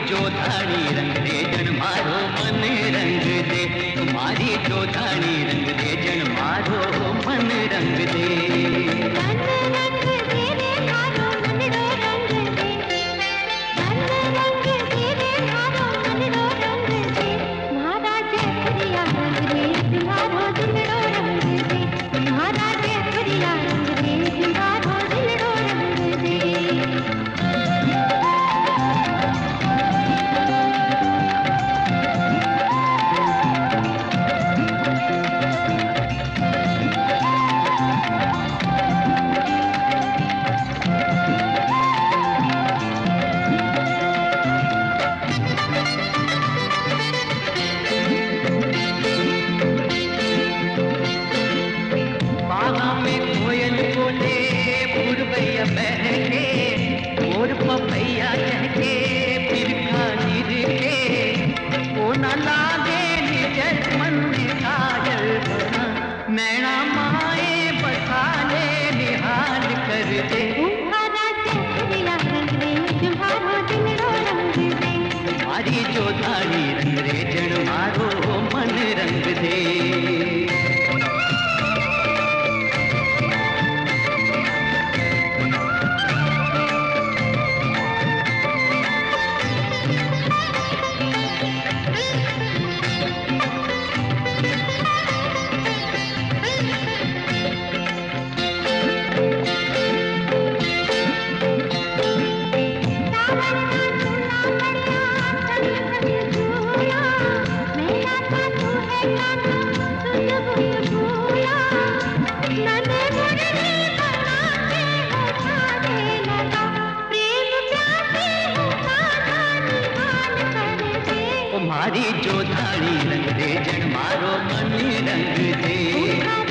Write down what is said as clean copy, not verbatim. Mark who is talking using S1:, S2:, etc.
S1: जो धानी रंग दे जन मारो मन रंग दे, तुम्हारी जो धानी रंग दे जन मारो मन रंग दे। पपैया कहके फिर खातिर के वो न लागे निजर मन में काजल बना, नैना माए बसा ले निहाल कर दे। तुम्हारी जो धानी रंग रे जन मारो मन रंग दे। तुम्हारी जो धानी रंग दे जन मारो मन रंग दे।